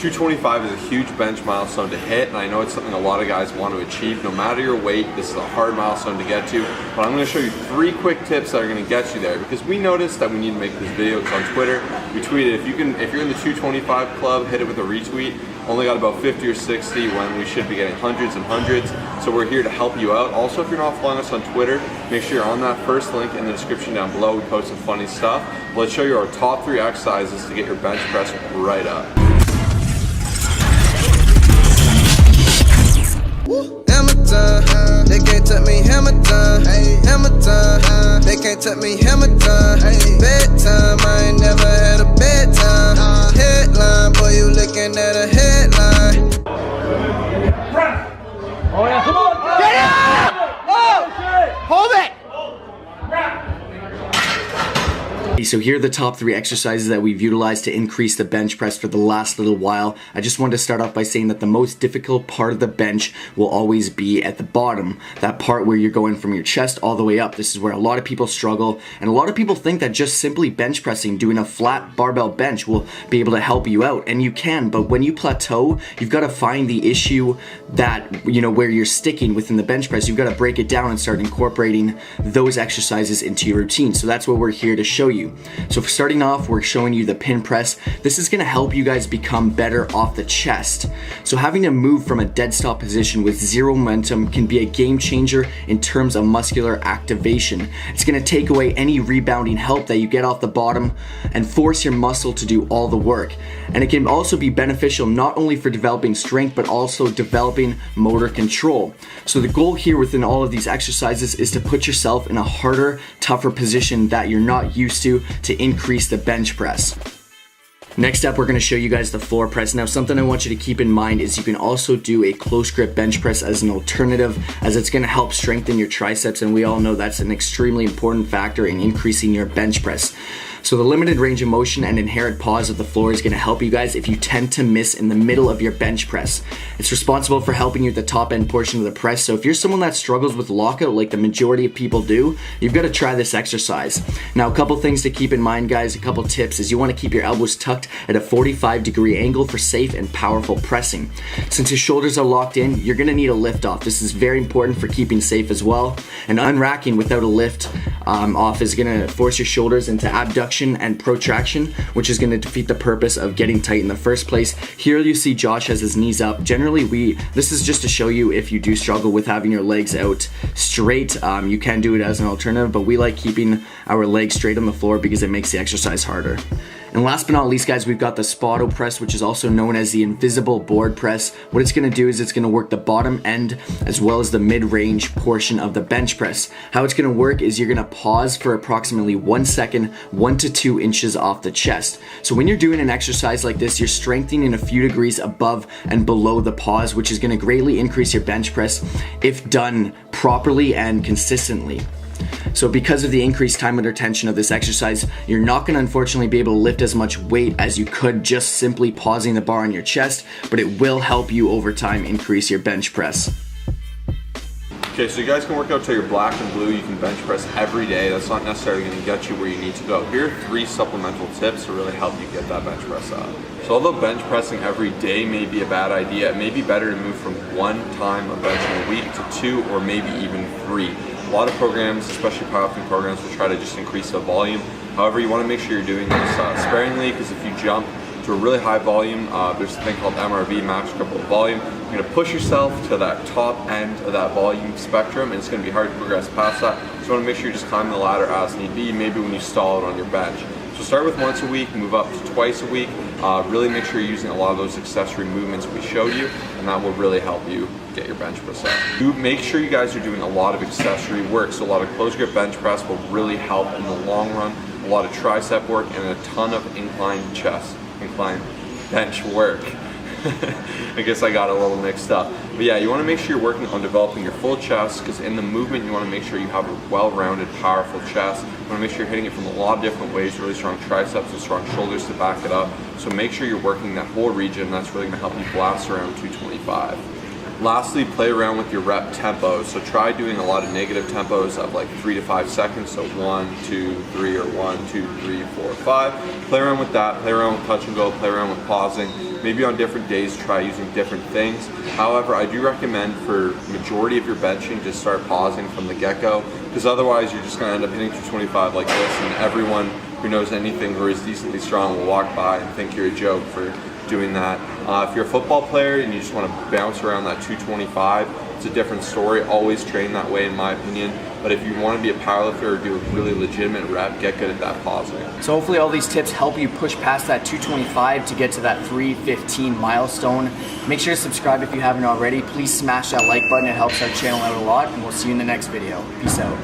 225 is a huge bench milestone to hit, and I know it's something a lot of guys want to achieve. No matter your weight, this is a hard milestone to get to, but I'm going to show you 3 quick tips that are going to get you there, because we noticed that we need to make this video. It's on Twitter. We tweeted, if you're in the 225 club, hit it with a retweet. Only got about 50 or 60 when we should be getting hundreds and hundreds. So we're here to help you out. Also, if you're not following us on Twitter, make sure you're on that first link in the description down below. We post some funny stuff. Let's show you our top 3 exercises to get your bench press right up. Hammer time, they can't touch me, hammer time, hammer time, they can't touch me, hammer time, bedtime, I ain't never had a bedtime, headline, boy you looking at a headline. Oh yeah, come on! Get it! Oh! Hold it! So here are the top 3 exercises that we've utilized to increase the bench press for the last little while. I just wanted to start off by saying that the most difficult part of the bench will always be at the bottom. That part where you're going from your chest all the way up. This is where a lot of people struggle, and a lot of people think that just simply bench pressing, doing a flat barbell bench will be able to help you out, and you can, but when you plateau, you've got to find the issue that, you know, where you're sticking within the bench press. You've got to break it down and start incorporating those exercises into your routine. So that's what we're here to show you. So for starting off, we're showing you the pin press. This is going to help you guys become better off the chest. So having to move from a dead stop position with zero momentum can be a game changer in terms of muscular activation. It's going to take away any rebounding help that you get off the bottom and force your muscle to do all the work. And it can also be beneficial not only for developing strength, but also developing motor control. So the goal here within all of these exercises is to put yourself in a harder, tougher position that you're not used to increase the bench press. Next up, we're going to show you guys the floor press. Now, something I want you to keep in mind is you can also do a close grip bench press as an alternative, as it's going to help strengthen your triceps, and we all know that's an extremely important factor in increasing your bench press. So the limited range of motion and inherent pause of the floor is going to help you guys if you tend to miss in the middle of your bench press. It's responsible for helping you at the top end portion of the press. So if you're someone that struggles with lockout like the majority of people do, you've got to try this exercise. Now, a couple things to keep in mind, guys, a couple tips is you want to keep your elbows tucked at a 45-degree angle for safe and powerful pressing. Since your shoulders are locked in, you're going to need a lift off. This is very important for keeping safe as well. And unracking without a lift off is going to force your shoulders into abduction and protraction, which is going to defeat the purpose of getting tight in the first place. Here you see Josh has his knees up. Generally, this is just to show you if you do struggle with having your legs out straight, you can do it as an alternative, but we like keeping our legs straight on the floor because it makes the exercise harder. And last but not least, guys, we've got the Spotto press, which is also known as the invisible board press. What it's going to do is it's going to work the bottom end as well as the mid-range portion of the bench press. How it's going to work is you're going to pause for approximately 1 second, 1 to 2 inches off the chest. So when you're doing an exercise like this, you're strengthening a few degrees above and below the pause, which is going to greatly increase your bench press if done properly and consistently. So because of the increased time under tension of this exercise, you're not going to unfortunately be able to lift as much weight as you could just simply pausing the bar on your chest, but it will help you over time increase your bench press. Okay, so you guys can work out till you're black and blue. You can bench press every day. That's not necessarily going to get you where you need to go. Here are 3 supplemental tips to really help you get that bench press up. So although bench pressing every day may be a bad idea, it may be better to move from 1 time of benching a week to 2 or maybe even 3. A lot of programs, especially powerlifting programs, will try to just increase the volume. However, you want to make sure you're doing this sparingly, because if you jump to a really high volume, there's a thing called MRV, max recoverable volume. You're going to push yourself to that top end of that volume spectrum, and it's going to be hard to progress past that. So you want to make sure you just climb the ladder as need be, maybe when you stall out on your bench. So start with once a week, move up to twice a week. Really make sure you're using a lot of those accessory movements we showed you, and that will really help you get your bench press up. Make sure you guys are doing a lot of accessory work. So a lot of close grip bench press will really help in the long run. A lot of tricep work and a ton of incline bench work. I guess I got a little mixed up. But yeah, you want to make sure you're working on developing your full chest, because in the movement you want to make sure you have a well-rounded, powerful chest. You want to make sure you're hitting it from a lot of different ways, really strong triceps and strong shoulders to back it up. So make sure you're working that whole region. That's really going to help you blast around 225. Lastly, play around with your rep tempo. So try doing a lot of negative tempos of like 3 to 5 seconds. So 1, 2, 3, or 1, 2, 3, 4, 5. Play around with that, play around with touch and go, play around with pausing. Maybe on different days, try using different things. However, I do recommend for majority of your benching, just start pausing from the get-go, because otherwise you're just gonna end up hitting 225 like this, and everyone who knows anything or is decently strong will walk by and think you're a joke for doing that. If you're a football player and you just want to bounce around that 225, it's a different story. Always train that way in my opinion. But if you want to be a powerlifter or do a really legitimate rep, get good at that pausing. So hopefully all these tips help you push past that 225 to get to that 315 milestone. Make sure to subscribe if you haven't already. Please smash that like button, it helps our channel out a lot, and we'll see you in the next video. Peace out.